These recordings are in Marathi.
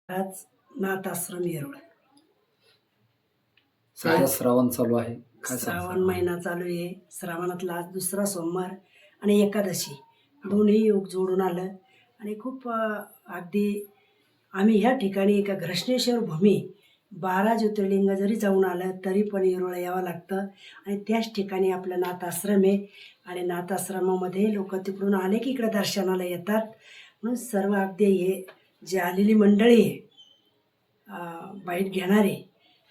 आज नाथ आश्रम येरोळ. सध्या श्रावण चालू आहे. श्रावण महिना चालू आहे. श्रावणातला आज दुसरा सोमवार आणि एकादशी दोन्ही योग जोडून आलं आणि खूप अगदी आम्ही ह्या ठिकाणी एका घृष्णेश्वर भूमी 12 ज्योतिर्लिंग जरी जाऊन आलं तरी पण येरोळला यावं लागतं आणि त्याच ठिकाणी आपलं नाथ आश्रम आहे आणि नाथ आश्रमामध्ये लोक तिकडून आले की इकडे दर्शनाला येतात. म्हणून सर्व अगदी हे जी आलेली मंडळी आहे बाईट घेणारे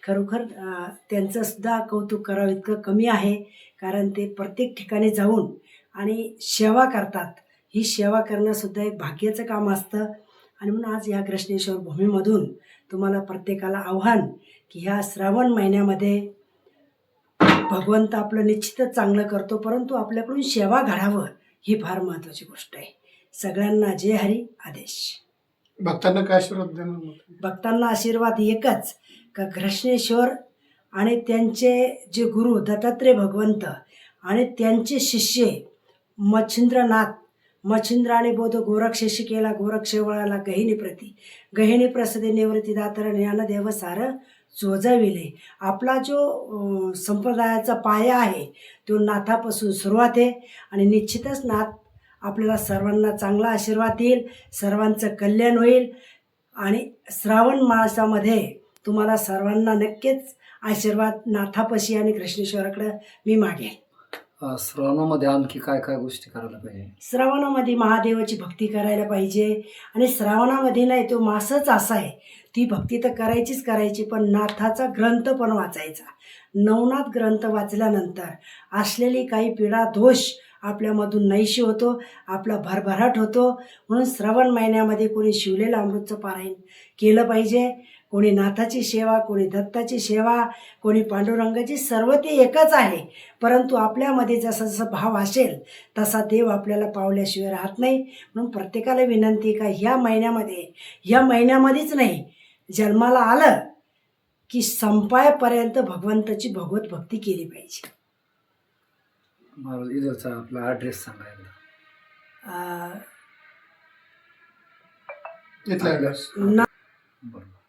खरोखर त्यांचंसुद्धा कौतुक करावं इतकं कमी आहे. कारण ते प्रत्येक ठिकाणी जाऊन आणि सेवा करतात. ही सेवा करणंसुद्धा एक भाग्याचं काम असतं आणि म्हणून आज ह्या घृष्णेश्वर भूमीमधून तुम्हाला प्रत्येकाला आव्हान की ह्या श्रावण महिन्यामध्ये भगवंत आपलं निश्चितच चांगलं करतो, परंतु आपल्याकडून सेवा घडावं ही फार महत्त्वाची गोष्ट आहे. सगळ्यांना जय हरी आदेश. भक्तांना काय आशीर्वाद देणार? भक्तांना आशीर्वाद एकच का घृष्णेश्वर आणि त्यांचे जे गुरु दत्तात्रेय भगवंत आणि त्यांचे शिष्य मच्छिंद्र आणि बोध गोरक्षशिकेला गोरक्षेवळाला गहिनी प्रसदे निवृत्ती दातर ज्ञानदेव सार चोजाविले. आपला जो संप्रदायाचा पाया आहे तो नाथापासून सुरुवात आहे आणि निश्चितच नाथ आपल्याला सर्वांना चांगला आशीर्वाद देईल, सर्वांचं कल्याण होईल आणि श्रावण मासामध्ये तुम्हाला सर्वांना नक्कीच आशीर्वाद नाथापाशी आणि कृष्णेश्वराकडे मी मागेल. श्रावणामध्ये आणखी काय काय गोष्टी करायला पाहिजे? श्रावणामध्ये महादेवाची भक्ती करायला पाहिजे आणि श्रावणामध्ये नाही तो मासच असा आहे ती भक्ती तर करायची पण नाथाचा ग्रंथ पण वाचायचा. नवनाथ ग्रंथ वाचल्यानंतर असलेली काही पीडा दोष आपल्यामधून नाहीशी होतो, आपला भरभराट होतो. म्हणून श्रावण महिन्यामध्ये कोणी शिवलेलं अमृतचं पारायण केलं पाहिजे, कोणी नाथाची सेवा, कोणी दत्ताची सेवा, कोणी पांडुरंगाची, सर्व ते एकच आहे. परंतु आपल्यामध्ये जसा जसा भाव असेल तसा देव आपल्याला पावल्याशिवाय राहत नाही. म्हणून प्रत्येकाला विनंती का ह्या महिन्यामध्येच नाही, जन्माला आलं की संपायपर्यंत भगवंताची भगवत भक्ती केली पाहिजे. महाराज इथलचा आपला ॲड्रेस सांगा एकदा. इथला ॲड्रेस. ना बरोबर.